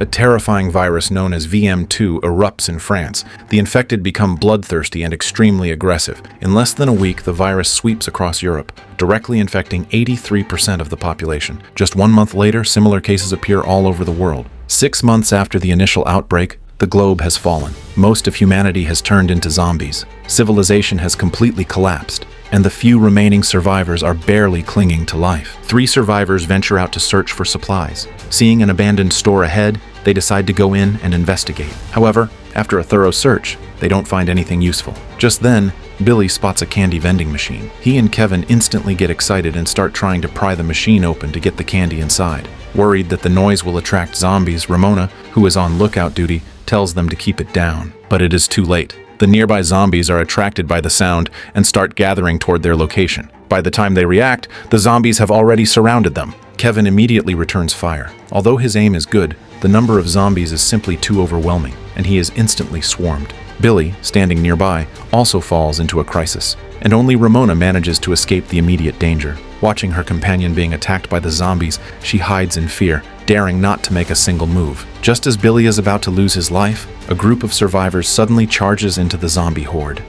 A terrifying virus known as VM2 erupts in France. The infected become bloodthirsty and extremely aggressive. In less than a week, the virus sweeps across Europe, directly infecting 83% of the population. Just 1 month later, similar cases appear all over the world. 6 months after the initial outbreak, the globe has fallen. Most of humanity has turned into zombies. Civilization has completely collapsed, and the few remaining survivors are barely clinging to life. 3 survivors venture out to search for supplies. Seeing an abandoned store ahead, they decide to go in and investigate. However, after a thorough search, they don't find anything useful. Just then, Billy spots a candy vending machine. He and Kevin instantly get excited and start trying to pry the machine open to get the candy inside. Worried that the noise will attract zombies, Ramona, who is on lookout duty, tells them to keep it down. But it is too late. The nearby zombies are attracted by the sound and start gathering toward their location. By the time they react, the zombies have already surrounded them. Kevin immediately returns fire. Although his aim is good, the number of zombies is simply too overwhelming, and he is instantly swarmed. Billy, standing nearby, also falls into a crisis, and only Ramona manages to escape the immediate danger. Watching her companion being attacked by the zombies, she hides in fear, daring not to make a single move. Just as Billy is about to lose his life, a group of survivors suddenly charges into the zombie horde.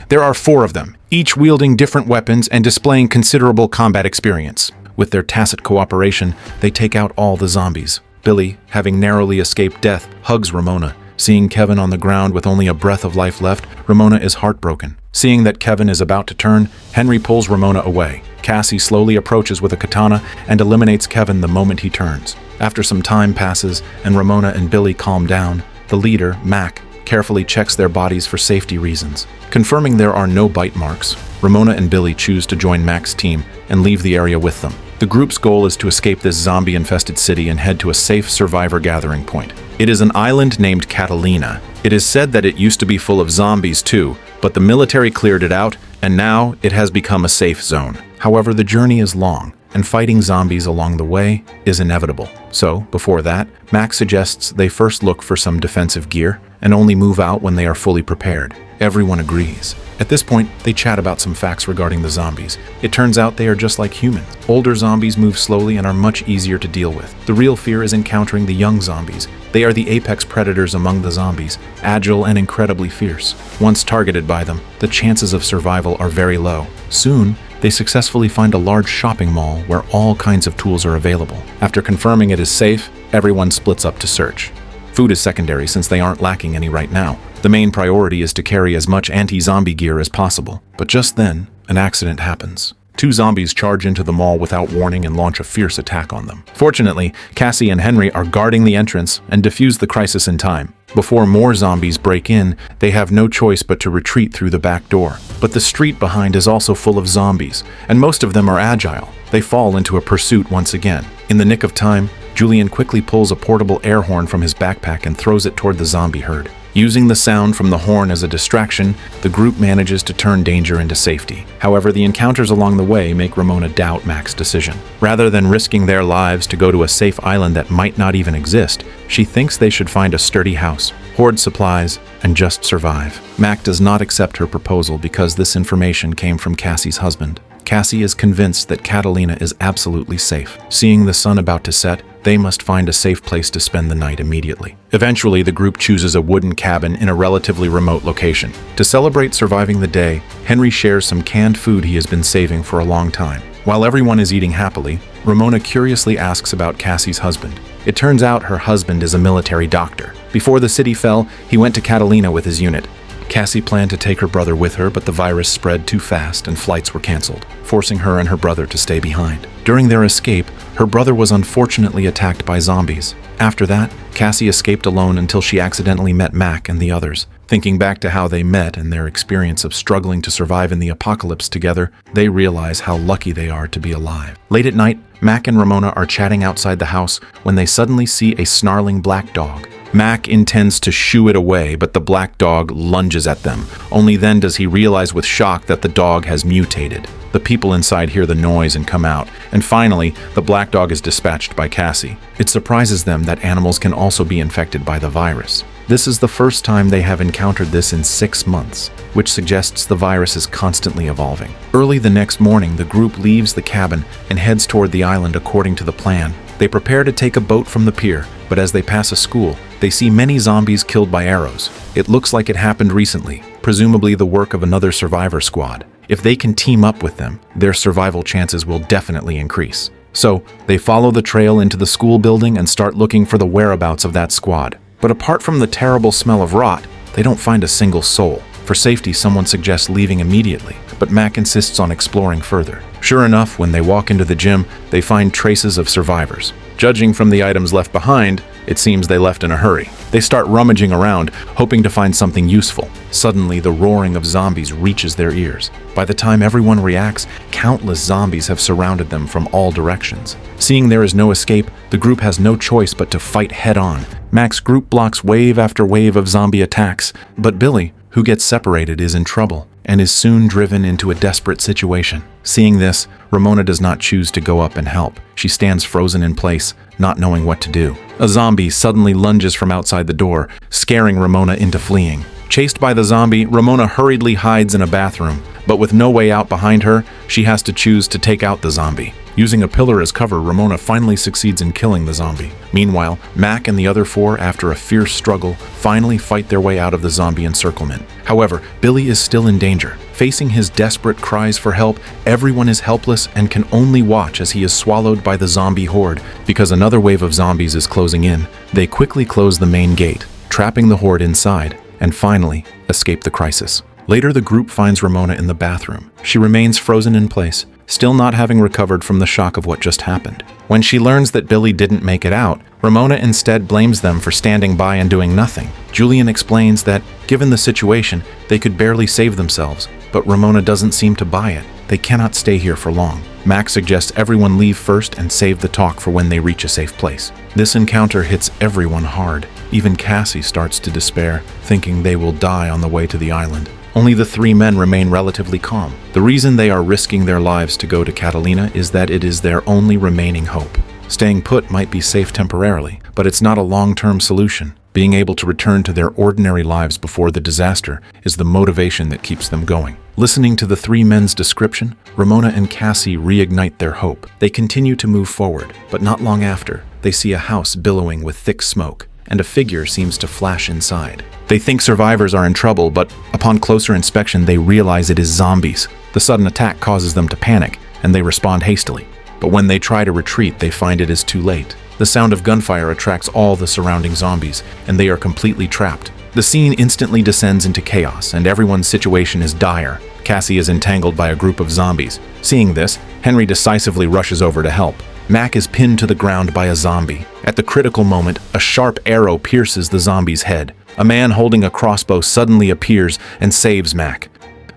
There are 4 of them, each wielding different weapons and displaying considerable combat experience. With their tacit cooperation, they take out all the zombies. Billy, having narrowly escaped death, hugs Ramona. Seeing Kevin on the ground with only a breath of life left, Ramona is heartbroken. Seeing that Kevin is about to turn, Henry pulls Ramona away. Cassie slowly approaches with a katana and eliminates Kevin the moment he turns. After some time passes and Ramona and Billy calm down, the leader, Mack, carefully checks their bodies for safety reasons. Confirming there are no bite marks, Ramona and Billy choose to join Mack's team and leave the area with them. The group's goal is to escape this zombie-infested city and head to a safe survivor gathering point. It is an island named Catalina. It is said that it used to be full of zombies too, but the military cleared it out, and now it has become a safe zone. However, the journey is long, and fighting zombies along the way is inevitable. So, before that, Mack suggests they first look for some defensive gear and only move out when they are fully prepared. Everyone agrees. At this point, they chat about some facts regarding the zombies. It turns out they are just like humans. Older zombies move slowly and are much easier to deal with. The real fear is encountering the young zombies. They are the apex predators among the zombies, agile and incredibly fierce. Once targeted by them, the chances of survival are very low. Soon, they successfully find a large shopping mall where all kinds of tools are available. After confirming it is safe, everyone splits up to search. Food is secondary since they aren't lacking any right now. The main priority is to carry as much anti-zombie gear as possible. But just then, an accident happens. 2 zombies charge into the mall without warning and launch a fierce attack on them. Fortunately, Cassie and Henry are guarding the entrance and defuse the crisis in time. Before more zombies break in, they have no choice but to retreat through the back door. But the street behind is also full of zombies, and most of them are agile. They fall into a pursuit once again. In the nick of time, Julian quickly pulls a portable air horn from his backpack and throws it toward the zombie herd. Using the sound from the horn as a distraction, the group manages to turn danger into safety. However, the encounters along the way make Ramona doubt Mack's decision. Rather than risking their lives to go to a safe island that might not even exist, she thinks they should find a sturdy house, hoard supplies, and just survive. Mack does not accept her proposal because this information came from Cassie's husband. Cassie is convinced that Catalina is absolutely safe. Seeing the sun about to set, they must find a safe place to spend the night immediately. Eventually, the group chooses a wooden cabin in a relatively remote location. To celebrate surviving the day, Henry shares some canned food he has been saving for a long time. While everyone is eating happily, Ramona curiously asks about Cassie's husband. It turns out her husband is a military doctor. Before the city fell, he went to Catalina with his unit. Cassie planned to take her brother with her, but the virus spread too fast and flights were canceled, forcing her and her brother to stay behind. During their escape, her brother was unfortunately attacked by zombies. After that, Cassie escaped alone until she accidentally met Mack and the others. Thinking back to how they met and their experience of struggling to survive in the apocalypse together, they realize how lucky they are to be alive. Late at night, Mack and Ramona are chatting outside the house when they suddenly see a snarling black dog. Mack intends to shoo it away, but the black dog lunges at them. Only then does he realize with shock that the dog has mutated. The people inside hear the noise and come out, and finally, the black dog is dispatched by Cassie. It surprises them that animals can also be infected by the virus. This is the first time they have encountered this in 6 months, which suggests the virus is constantly evolving. Early the next morning, the group leaves the cabin and heads toward the island according to the plan. They prepare to take a boat from the pier, but as they pass a school, they see many zombies killed by arrows. It looks like it happened recently, presumably the work of another survivor squad. If they can team up with them, their survival chances will definitely increase. So, they follow the trail into the school building and start looking for the whereabouts of that squad. But apart from the terrible smell of rot, they don't find a single soul. For safety, someone suggests leaving immediately, but Mack insists on exploring further. Sure enough, when they walk into the gym, they find traces of survivors. Judging from the items left behind, it seems they left in a hurry. They start rummaging around, hoping to find something useful. Suddenly, the roaring of zombies reaches their ears. By the time everyone reacts, countless zombies have surrounded them from all directions. Seeing there is no escape, the group has no choice but to fight head-on. Mack's group blocks wave after wave of zombie attacks, but Billy, who gets separated, is in trouble and is soon driven into a desperate situation. Seeing this, Ramona does not choose to go up and help. She stands frozen in place, not knowing what to do. A zombie suddenly lunges from outside the door, scaring Ramona into fleeing. Chased by the zombie, Ramona hurriedly hides in a bathroom, but with no way out behind her, she has to choose to take out the zombie. Using a pillar as cover, Ramona finally succeeds in killing the zombie. Meanwhile, Mack and the other 4, after a fierce struggle, finally fight their way out of the zombie encirclement. However, Billy is still in danger. Facing his desperate cries for help, everyone is helpless and can only watch as he is swallowed by the zombie horde. Because another wave of zombies is closing in, they quickly close the main gate, trapping the horde inside, and finally escape the crisis. Later, the group finds Ramona in the bathroom. She remains frozen in place, still not having recovered from the shock of what just happened. When she learns that Billy didn't make it out, Ramona instead blames them for standing by and doing nothing. Julian explains that, given the situation, they could barely save themselves, but Ramona doesn't seem to buy it. They cannot stay here for long. Mack suggests everyone leave first and save the talk for when they reach a safe place. This encounter hits everyone hard. Even Cassie starts to despair, thinking they will die on the way to the island. Only the 3 men remain relatively calm. The reason they are risking their lives to go to Catalina is that it is their only remaining hope. Staying put might be safe temporarily, but it's not a long-term solution. Being able to return to their ordinary lives before the disaster is the motivation that keeps them going. Listening to the 3 men's description, Ramona and Cassie reignite their hope. They continue to move forward, but not long after, they see a house billowing with thick smoke, and a figure seems to flash inside. They think survivors are in trouble, but upon closer inspection, they realize it is zombies. The sudden attack causes them to panic, and they respond hastily. But when they try to retreat, they find it is too late. The sound of gunfire attracts all the surrounding zombies, and they are completely trapped. The scene instantly descends into chaos, and everyone's situation is dire. Cassie is entangled by a group of zombies. Seeing this, Henry decisively rushes over to help. Mack is pinned to the ground by a zombie. At the critical moment, a sharp arrow pierces the zombie's head. A man holding a crossbow suddenly appears and saves Mack.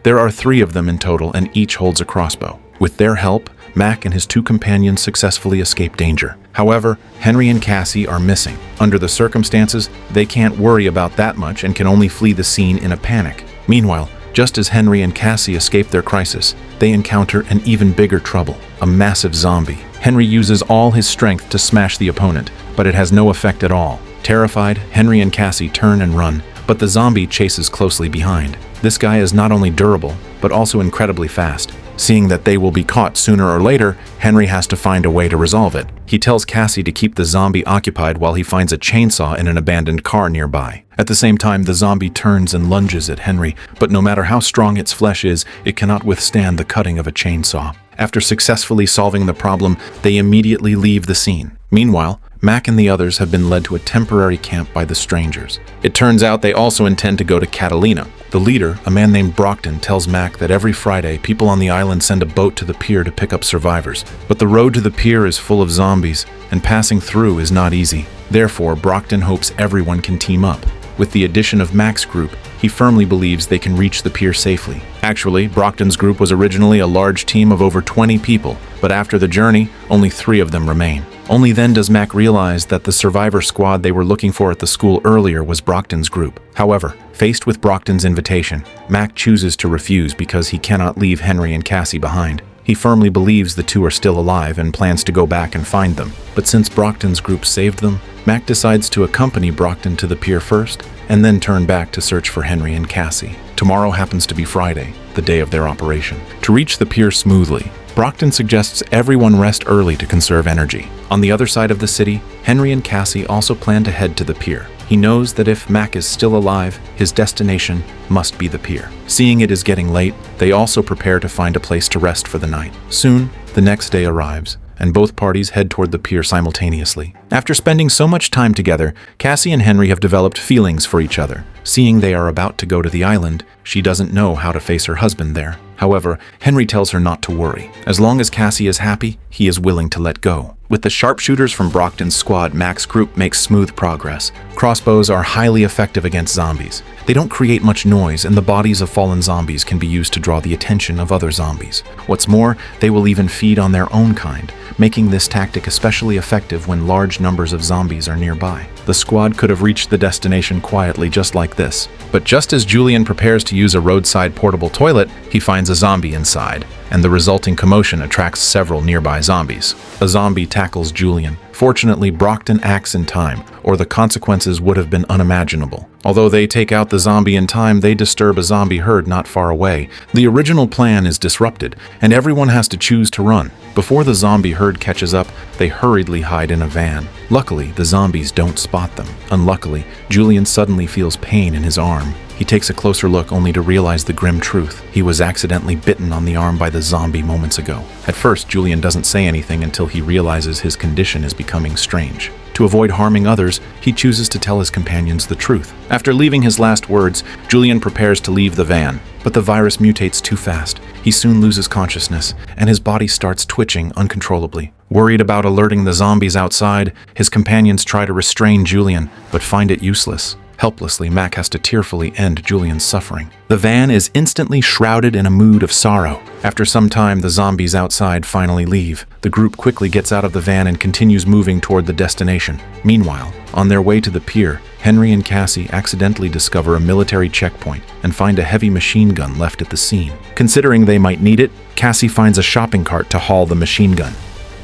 There are 3 of them in total, and each holds a crossbow. With their help, Mack and his 2 companions successfully escape danger. However, Henry and Cassie are missing. Under the circumstances, they can't worry about that much and can only flee the scene in a panic. Meanwhile, just as Henry and Cassie escape their crisis, they encounter an even bigger trouble, a massive zombie. Henry uses all his strength to smash the opponent, but it has no effect at all. Terrified, Henry and Cassie turn and run, but the zombie chases closely behind. This guy is not only durable, but also incredibly fast. Seeing that they will be caught sooner or later, Henry has to find a way to resolve it. He tells Cassie to keep the zombie occupied while he finds a chainsaw in an abandoned car nearby. At the same time, the zombie turns and lunges at Henry, but no matter how strong its flesh is, it cannot withstand the cutting of a chainsaw. After successfully solving the problem, they immediately leave the scene. Meanwhile, Mack and the others have been led to a temporary camp by the strangers. It turns out they also intend to go to Catalina. The leader, a man named Brockton, tells Mack that every Friday, people on the island send a boat to the pier to pick up survivors. But the road to the pier is full of zombies, and passing through is not easy. Therefore, Brockton hopes everyone can team up. With the addition of Mack's group, he firmly believes they can reach the pier safely. Actually, Brockton's group was originally a large team of over 20 people, but after the journey, only 3 of them remain. Only then does Mack realize that the survivor squad they were looking for at the school earlier was Brockton's group. However, faced with Brockton's invitation, Mack chooses to refuse because he cannot leave Henry and Cassie behind. He firmly believes the two are still alive and plans to go back and find them. But since Brockton's group saved them, Mack decides to accompany Brockton to the pier first, and then turn back to search for Henry and Cassie. Tomorrow happens to be Friday, the day of their operation. To reach the pier smoothly, Brockton suggests everyone rest early to conserve energy. On the other side of the city, Henry and Cassie also plan to head to the pier. He knows that if Mack is still alive, his destination must be the pier. Seeing it is getting late, they also prepare to find a place to rest for the night. Soon, the next day arrives, and both parties head toward the pier simultaneously. After spending so much time together, Cassie and Henry have developed feelings for each other. Seeing they are about to go to the island, she doesn't know how to face her husband there. However, Henry tells her not to worry. As long as Cassie is happy, he is willing to let go. With the sharpshooters from Brockton's squad, Mack's group makes smooth progress. Crossbows are highly effective against zombies. They don't create much noise, and the bodies of fallen zombies can be used to draw the attention of other zombies. What's more, they will even feed on their own kind, making this tactic especially effective when large numbers of zombies are nearby. The squad could have reached the destination quietly just like this. But just as Julian prepares to use a roadside portable toilet, he finds a zombie inside, and the resulting commotion attracts several nearby zombies. A zombie tackles Julian. Fortunately, Brockton acts in time, or the consequences would have been unimaginable. Although they take out the zombie in time, they disturb a zombie herd not far away. The original plan is disrupted, and everyone has to choose to run. Before the zombie herd catches up, they hurriedly hide in a van. Luckily, the zombies don't spot them. Unluckily, Julian suddenly feels pain in his arm. He takes a closer look only to realize the grim truth. He was accidentally bitten on the arm by the zombie moments ago. At first, Julian doesn't say anything until he realizes his condition is becoming strange. To avoid harming others, he chooses to tell his companions the truth. After leaving his last words, Julian prepares to leave the van, but the virus mutates too fast. He soon loses consciousness, and his body starts twitching uncontrollably. Worried about alerting the zombies outside, his companions try to restrain Julian, but find it useless. Helplessly, Mack has to tearfully end Julian's suffering. The van is instantly shrouded in a mood of sorrow. After some time, the zombies outside finally leave. The group quickly gets out of the van and continues moving toward the destination. Meanwhile, on their way to the pier, Henry and Cassie accidentally discover a military checkpoint and find a heavy machine gun left at the scene. Considering they might need it, Cassie finds a shopping cart to haul the machine gun.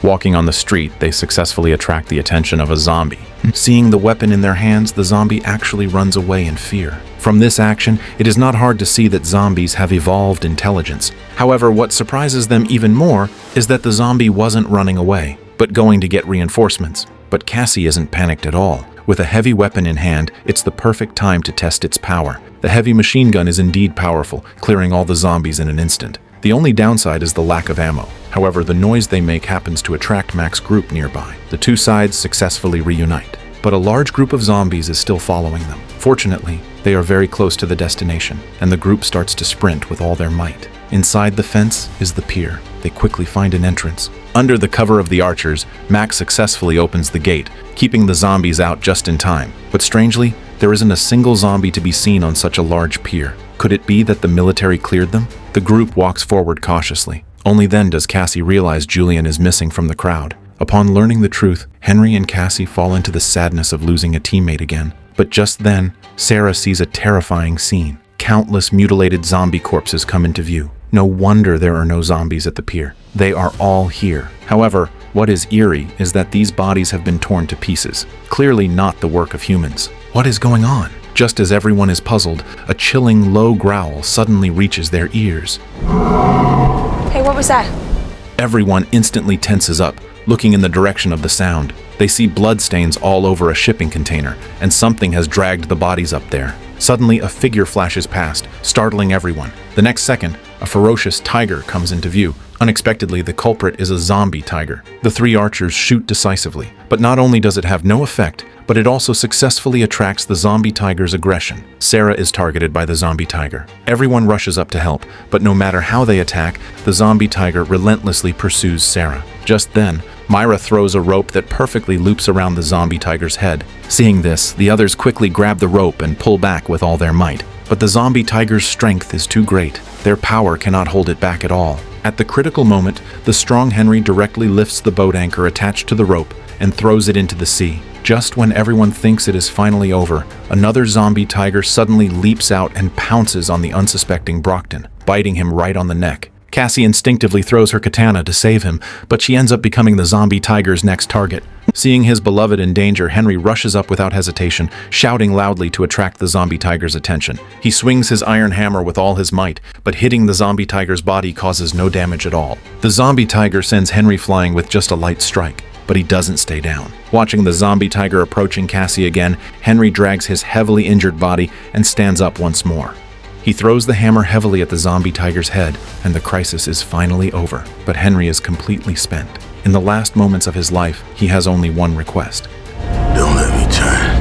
Walking on the street, they successfully attract the attention of a zombie. Seeing the weapon in their hands, the zombie actually runs away in fear. From this action, it is not hard to see that zombies have evolved intelligence. However, what surprises them even more is that the zombie wasn't running away, but going to get reinforcements. But Cassie isn't panicked at all. With a heavy weapon in hand, it's the perfect time to test its power. The heavy machine gun is indeed powerful, clearing all the zombies in an instant. The only downside is the lack of ammo. However, the noise they make happens to attract Mack's group nearby. The two sides successfully reunite, but a large group of zombies is still following them. Fortunately, they are very close to the destination, and the group starts to sprint with all their might. Inside the fence is the pier. They quickly find an entrance. Under the cover of the archers, Mack successfully opens the gate, keeping the zombies out just in time. But strangely, there isn't a single zombie to be seen on such a large pier. Could it be that the military cleared them? The group walks forward cautiously. Only then does Cassie realize Julian is missing from the crowd. Upon learning the truth, Henry and Cassie fall into the sadness of losing a teammate again. But just then, Sarah sees a terrifying scene. Countless mutilated zombie corpses come into view. No wonder there are no zombies at the pier. They are all here. However, what is eerie is that these bodies have been torn to pieces. Clearly not the work of humans. What is going on? Just as everyone is puzzled, a chilling low growl suddenly reaches their ears. Hey, what was that? Everyone instantly tenses up, looking in the direction of the sound. They see bloodstains all over a shipping container, and something has dragged the bodies up there. Suddenly, a figure flashes past, startling everyone. The next second, a ferocious tiger comes into view. Unexpectedly, the culprit is a zombie tiger. The three archers shoot decisively, but not only does it have no effect, but it also successfully attracts the zombie tiger's aggression. Sarah is targeted by the zombie tiger. Everyone rushes up to help, but no matter how they attack, the zombie tiger relentlessly pursues Sarah. Just then, Myra throws a rope that perfectly loops around the zombie tiger's head. Seeing this, the others quickly grab the rope and pull back with all their might. But the zombie tiger's strength is too great. Their power cannot hold it back at all. At the critical moment, the strong Henry directly lifts the boat anchor attached to the rope and throws it into the sea. Just when everyone thinks it is finally over, another zombie tiger suddenly leaps out and pounces on the unsuspecting Brockton, biting him right on the neck. Cassie instinctively throws her katana to save him, but she ends up becoming the zombie tiger's next target. Seeing his beloved in danger, Henry rushes up without hesitation, shouting loudly to attract the zombie tiger's attention. He swings his iron hammer with all his might, but hitting the zombie tiger's body causes no damage at all. The zombie tiger sends Henry flying with just a light strike, but he doesn't stay down. Watching the zombie tiger approaching Cassie again, Henry drags his heavily injured body and stands up once more. He throws the hammer heavily at the zombie tiger's head, and the crisis is finally over. But Henry is completely spent. In the last moments of his life, he has only one request. Don't let me turn.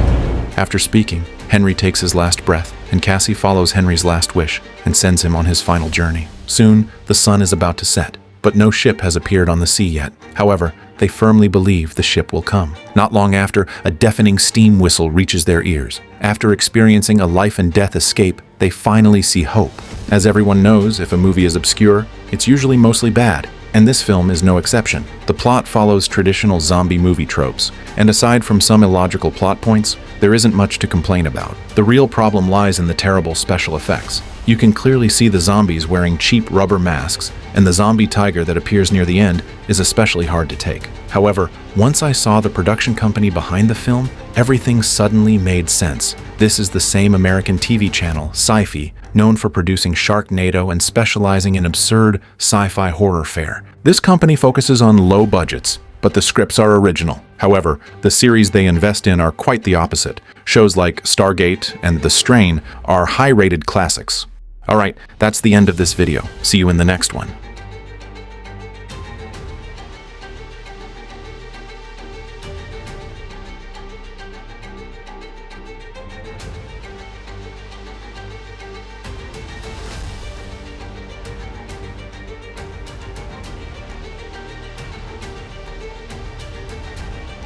After speaking, Henry takes his last breath, and Cassie follows Henry's last wish and sends him on his final journey. Soon, the sun is about to set, but no ship has appeared on the sea yet. However, they firmly believe the ship will come. Not long after, a deafening steam whistle reaches their ears. After experiencing a life and death escape, they finally see hope. As everyone knows, if a movie is obscure, it's usually mostly bad, and this film is no exception. The plot follows traditional zombie movie tropes, and aside from some illogical plot points, there isn't much to complain about. The real problem lies in the terrible special effects. You can clearly see the zombies wearing cheap rubber masks, and the zombie tiger that appears near the end is especially hard to take. However, once I saw the production company behind the film, everything suddenly made sense. This is the same American TV channel, Sci-Fi, known for producing Sharknado and specializing in absurd sci-fi horror fare. This company focuses on low budgets, but the scripts are original. However, the series they invest in are quite the opposite. Shows like Stargate and The Strain are high-rated classics. Alright, that's the end of this video. See you in the next one.